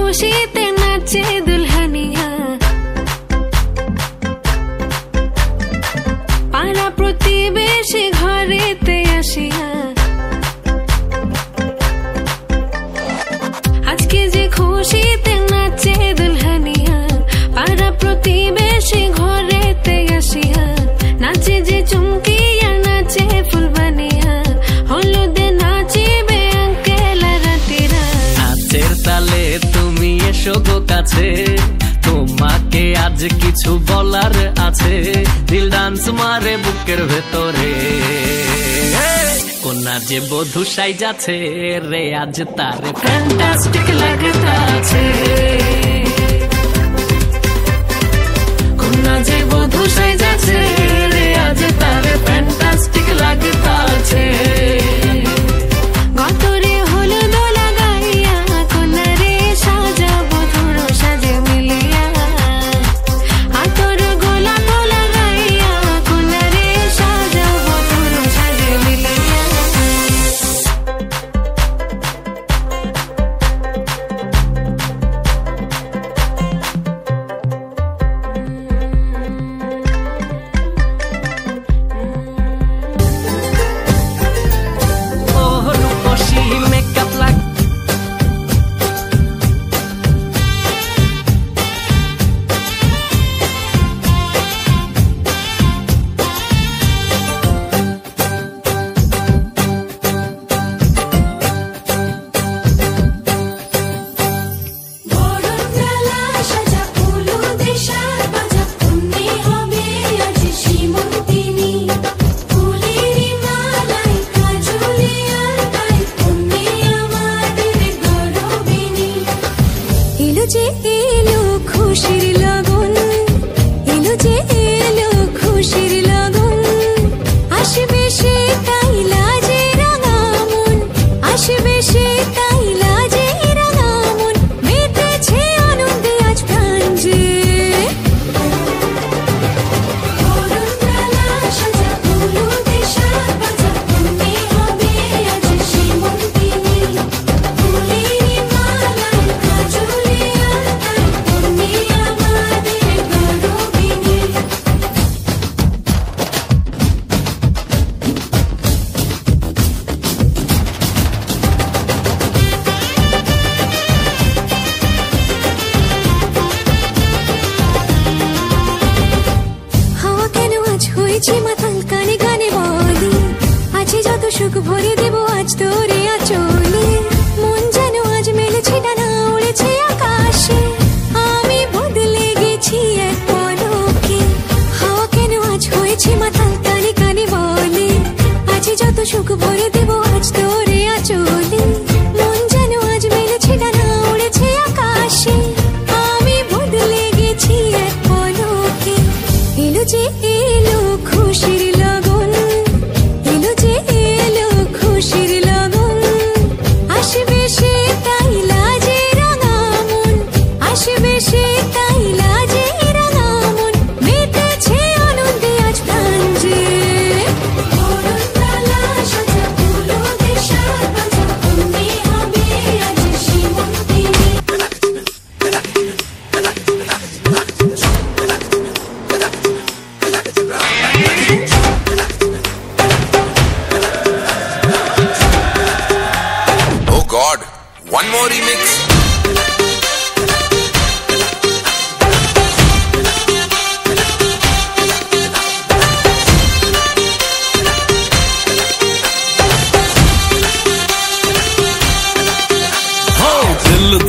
खुशीते नाचे दुल्हनिया पारा प्रतिवेशी घरेते आसिया आज के जे खुशीते नाचे दुल्हनिया पारा प्रतिवेशी घरेते आसिया नाचे जे चुमकिया नाचे फुलबनिया हलुदे नाचिबे आंकेल रातिरा नाचेर ताले তুমি এসো গো কাছে তোমাকে আজ কিছু বলার আছে দিল ডান্স মারে বুকের ভেতরে কোনা যে বধূ সাইজাছে রে আজ তারে ফ্যান্টাস্টিক লাগতাছে কোনা যে বধূ সাইজাছে রে আজ তারে ফ্যান্টাস্টিক লাগতাছে গতরে হলুদ লাগাইয়া কোনা রে সাজা বধূর সাজে মিলিয়া আতর গোলাপ লাগাইয়া কোনা রে সাজা বধূর সাজে মিলিয়া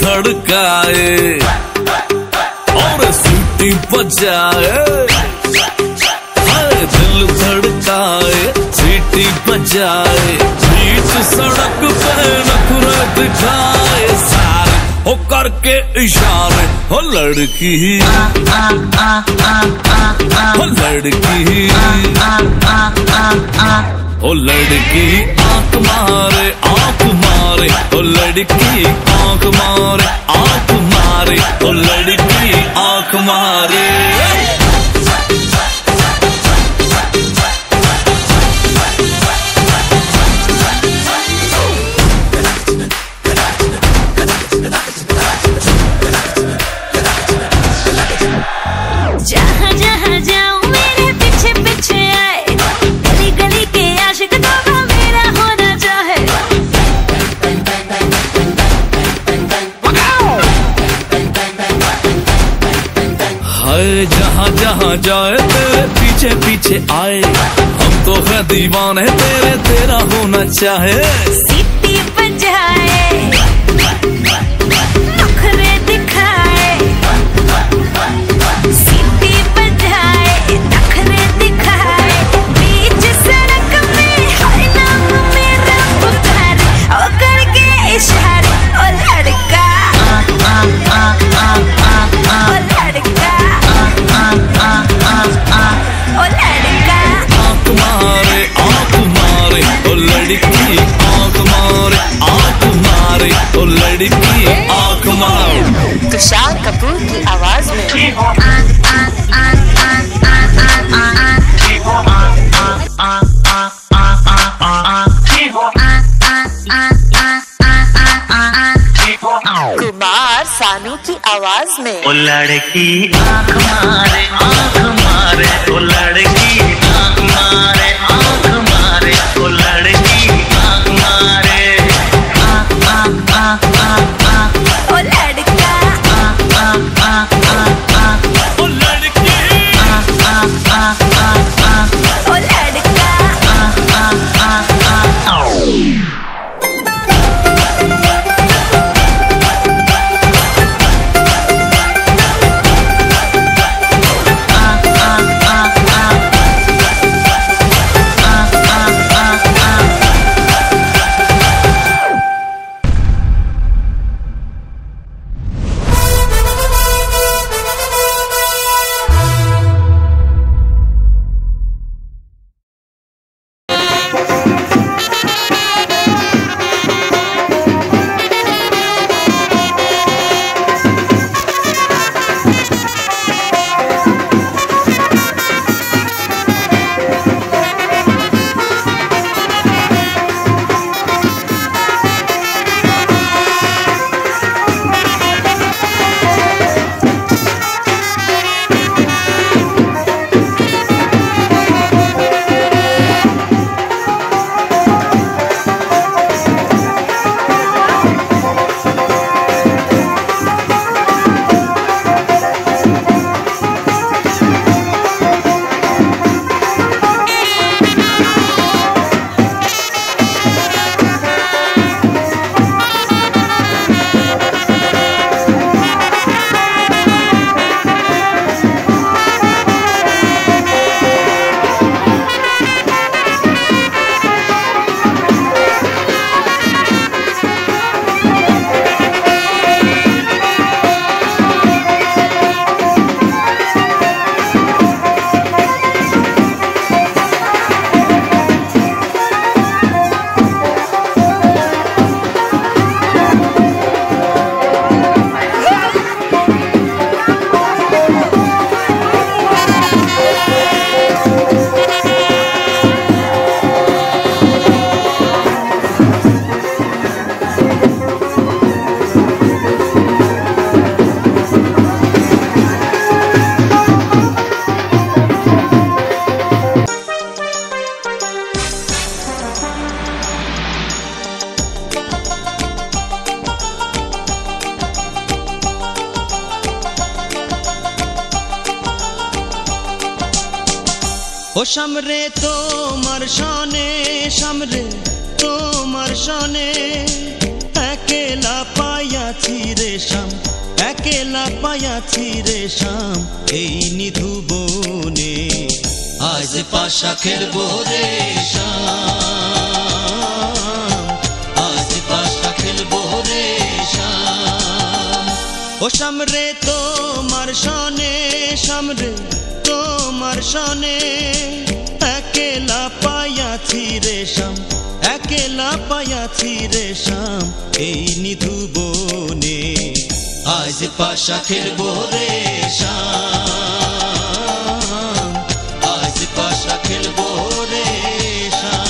धड़काए और सीटी बजाए दिल धड़काए सीटी बजाए बीच सड़क पे नखरे दिखाए सारे हो करके इशारे हो लड़की हो लड़की ओ लड़की आंख मारे ओ लड़की आंख मारे ओ लड़की आंख मारे जहाँ जाए तेरे पीछे पीछे आए, हम तो है दीवाने तेरे, तेरा होना चाहे। सीटी बजाए, नखरे दिखाए, सीटी बजाए, नखरे दिखाए, बीच सड़क में हर नाम मेरा पुकारे, ओ करके इशारे, ओ लड़का, ओ लड़का, ओ लड़का। आँख मारे ओ लड़की, आँख मारे ओ लड़की, आँख मारे। तुषार कपूर की आवाज में कुमार सानू की आवाज में ओ लड़की आँख मारे ओ लड़की आँख मारे ओ लड़की आँख मारे। ओ लड़का, ओ लड़की, ओ लड़का। ও শামরে তোমার শানে, শামরে তোমার শানে, একেলা পায়াছি রে শাম, একেলা পায়াছি রে শাম, এই নিধু বনে আজ পাশা খেলবো রে শাম, আজ পাশা খেলবো রে শাম। ও শামরে তোমার শানে, শামরে তোমার শানে, একেলা পায়াছি রে শাম, একেলা পায়াছি রে শাম, এই নিধু বনে আজ পাশা খেলবো রে শাম, আজ পাশা খেলবো রে শাম।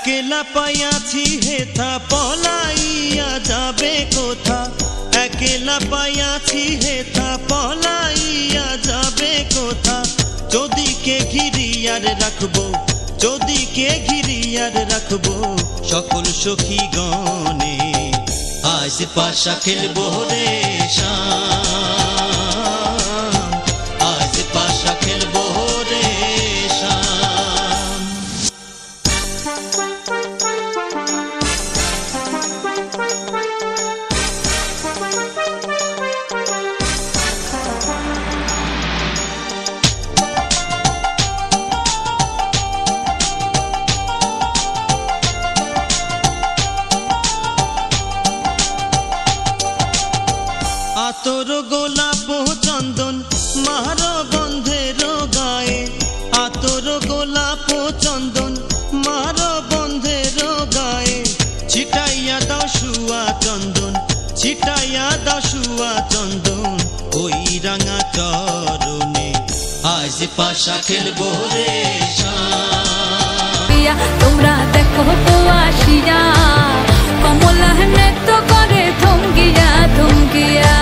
একলা পাইয়াছি হেথা পলাইয়া যাবে কোথা, একলা পাইয়াছি হেথা পলাইয়া যাবে কোথা। যদিকে ঘিরিয়ার রাখবো, যদিকে ঘিরিয়ার রাখবো সকল সখী গণে, আজ পাশা খেলবো রে শাম, আজ পাশা খেলবো রে শাম। আতর গোলাপ চন্দন মার বন্ধের গায়ে, আতর গোলাপ চন্দন মার বন্ধের গায়ে। ছিটাইয়া দাও শুয়া চন্দন, ছিটাইয়া দাও শুয়া চন্দন ওই রাঙা চরণে, আজ পাশা খেলবো রে শাম। তোমরা দেখো তো আসিয়া কমলা নৃত্য করে থমকিয়া থমকিয়া।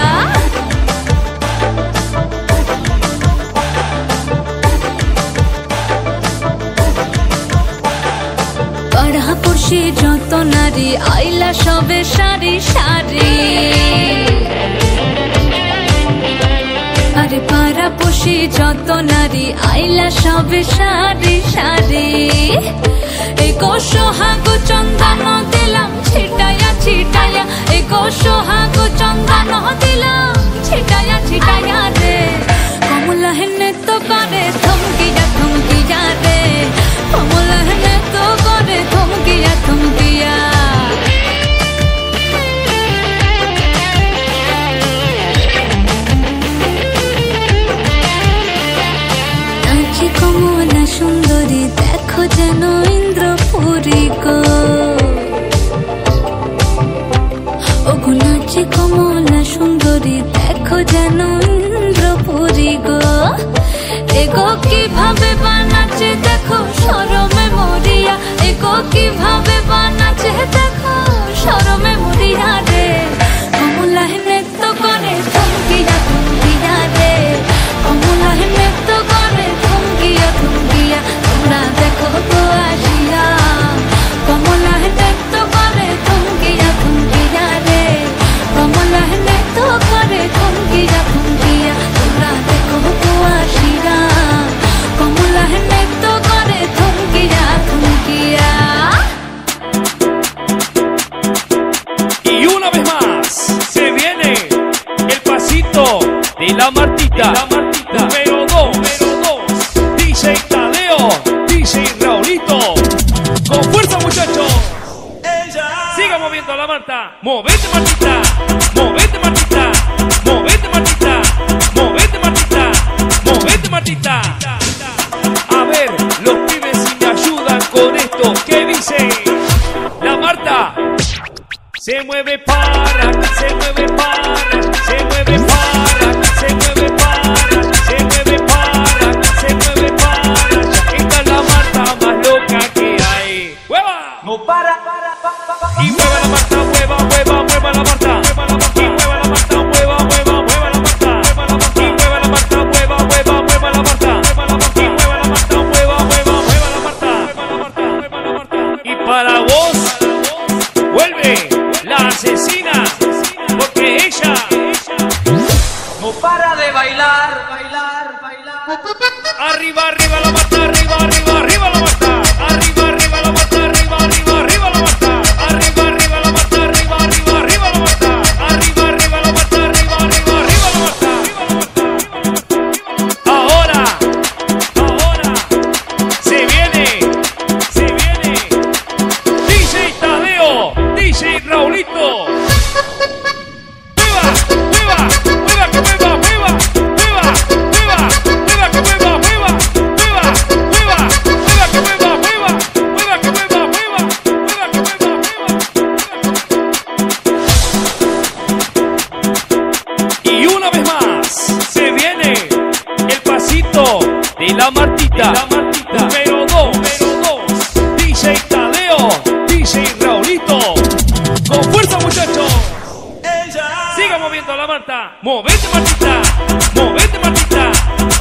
পাড়াপড়শি যত নারী আইলা সবে সারি সারি, আরে পাড়াপড়শি যত নারী আইলা সবে সারি সারি। এগো সোহাগ চন্দন দিলাম ছিটাইয়া ছিটাইয়া, এগো সোহাগ চন্দন দিলাম ছিটাইয়া ছিটাইয়া রে। কমলা হেনে তো করে থমকিয়া থমকিয়া রে, কমলা হেনে তো করে থমকিয়া থমকিয়া। নাচে কমলা সুন্দরী দেখো যেন ইন্দ্রপুরী গো, ওগো নাচে কমলা সুন্দরী দেখো যেন ইন্দ্রপুরী গো। এগো কিভাবে বানাচ্ছে দেখো শরমে মরিয়া, এগো কিভাবে বানাচ্ছে দেখো শরমে মরিয়া রে। কমলা নৃত্য করে থমকিয়া থমকিয়া রে, কমলা নৃত্য করে থমকিয়া থমকিয়া। তোমরা দেখো তো আসিয়া কমলা নৃত্য করে থমকিয়া থমকিয়া রে, কমলা নৃত্য করে থমকিয়া থমকিয়া। তোমরা দেখো তো আসিয়া কমলা নৃত্য করে থমকিয়া থমকিয়া। Y una vez más se viene el pasito de la Martita, número 2, DJ Tadeo, DJ Raulito, con fuerza muchachos. Siga moviendo la Marta, movete Martita, movete Martita, movete Martita, movete Martita, movete Martita. A ver, los pibes si me ayudan con esto, ¿qué dice? La Marta se mueve para, se mueve para, se mueve para, se mueve para, se mueve para, se mueve para. Esta es la Marta más loca que hay. ¡Hueva! No para. Y mueva la Marta, mueva, mueva, mueva la Marta. Y mueva la Marta, mueva, mueva, mueva la Marta. Y mueva la Marta, mueva, mueva, mueva la Marta. Y mueva la Marta, mueva, mueva, mueva la Marta. Y para vos vuelve la asesina, porque ella no para de bailar, bailar, bailar. Arriba, arriba la Marta, arriba, arriba, arriba la Marta. Arriba, arriba la Marta, arriba, arriba, arriba la Marta. Arriba, arriba la Marta, arriba, arriba, arriba la Marta. Arriba, arriba la Marta, arriba, arriba, arriba la Marta. Ahora se viene DJ Tadeo, DJ Raulito. ¡Mueva, mueva, mueva, que mueva, mueva, mueva, mueva, mueva, que mueva, mueva, mueva, mueva, mueva, que mueva, mueva, mueva, que mueva, mueva, mueva, que mueva, mueva. Y una vez más se viene el pasito de la Martita, número 2, DJ Tadeo. Martita, movete Martita, movete Martita,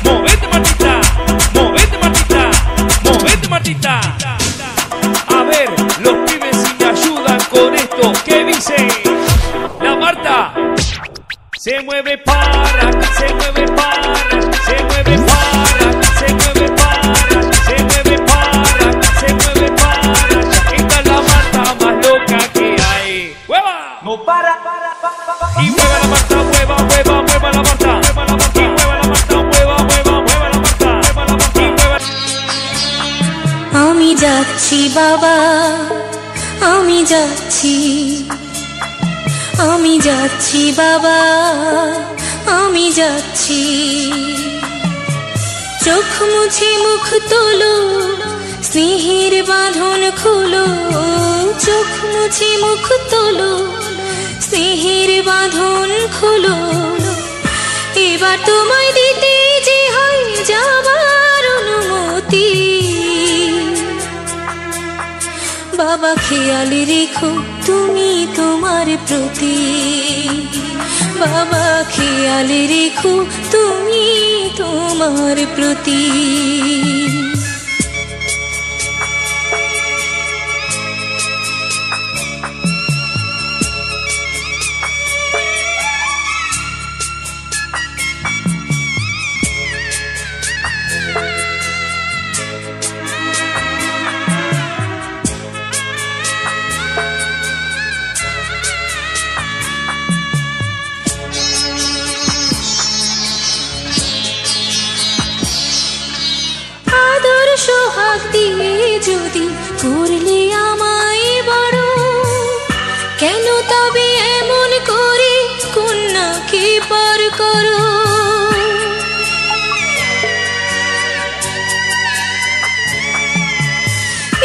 movete Martita, movete Martita, movete Martita. A ver, los pibes si me ayudan con esto, ¿qué dice? La Marta se mueve para, se mueve para, se mueve para, se mueve para, se mueve para, se mueve para. Esta es la Marta más loca que hay. ¡Hueva! No para. Y mueva la Marta, mueva, mueva, mueva la Marta, mueva la Marta, y mueva la Marta, mueva, mueva, mueva la Marta, mueva la Marta, y mueva. আমি যাচ্ছি বাবা, আমি যাচ্ছি, আমি যাচ্ছি বাবা, আমি যাচ্ছি। চোখ মুছে মুখ তোলো, স্নেহের বাঁধন খোলো, চোখ মুছে মুখ তোলো, স্নেহের বাঁধন খোলো। এবার তোমায় দিতে যে হয় যাবার অনুমতি। বাবা খেয়াল রেখো তুমি তোমার প্রতি, বাবা খেয়াল রেখো তুমি তোমার প্রতি। সোহাগ দিয়ে যদি করলে আমায় বড়, কেন তবে এমন করে কন্যাকে পর করো?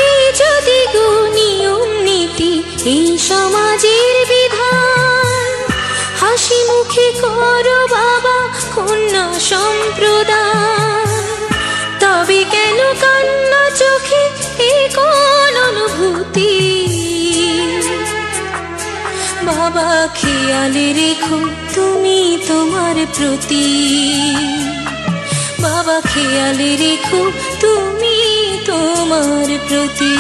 এই যদি গো নিয়ম নীতি, এই সমাজের বিধান, হাসি মুখে করো বাবা কন্যা সম্প্রদান। তবে কেন কান্না চোখে এই কোন অনুভূতি? বাবা খেয়াল রেখো তুমি তোমার প্রতি, বাবা খেয়াল রেখো তুমি তোমার প্রতি।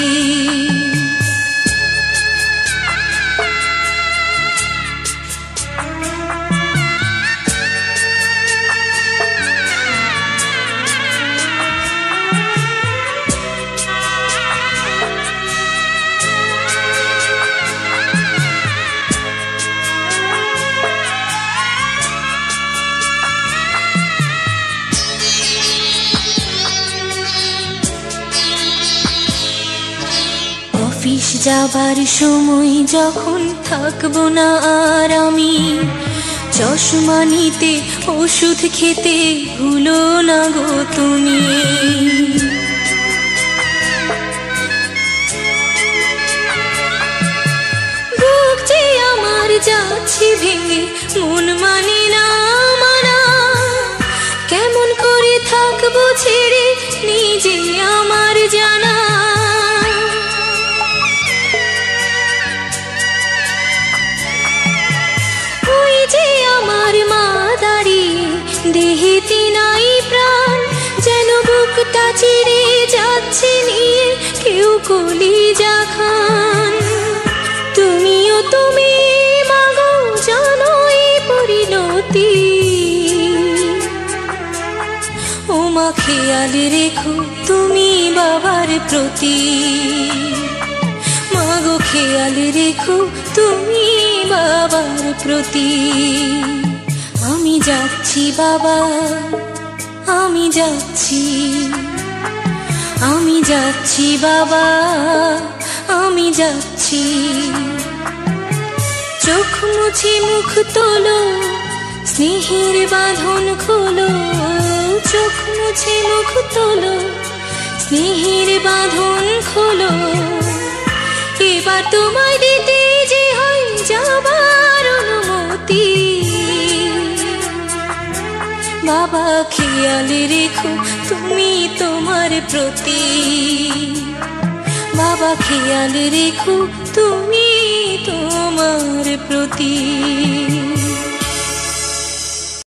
অফিস যাবার সময় যখন থাকবো না আর আমি, চশমা নিতে ওষুধ খেতে ভুলো না গো তুমি। বুক যে আমার যাচ্ছে ভেঙে, মন মানে না মানা, কেমন করে থাকবো ছেড়ে নিজে আমার জানা। আমার মা দাঁড়িয়ে দেহেতে নাই প্রাণ, যেন বুকটা চিরে যাচ্ছে নিয়ে কেউ কলিজা খান। তুমিও তুমি মাগো জানো এই পরিণতি। ও মা খেয়াল রেখো তুমি বাবার প্রতি, মাগো খেয়াল রেখো তুমি বাবার প্রতি। আমি যাচ্ছি বাবা, আমি যাচ্ছি, আমি যাচ্ছি বাবা, আমি যাচ্ছি। চোখ মুছে মুখ তোলো, স্নেহের বাঁধন খোলো, চোখ মুছে মুখ তোলো, স্নেহের বাঁধন খোলো। এবার তোমায় দিতে যে হয় যাবার অনুমতি। বাবা খেয়াল রেখো তুমি তোমার প্রতি, বাবা খেয়াল রেখো তুমি তোমার প্রতি।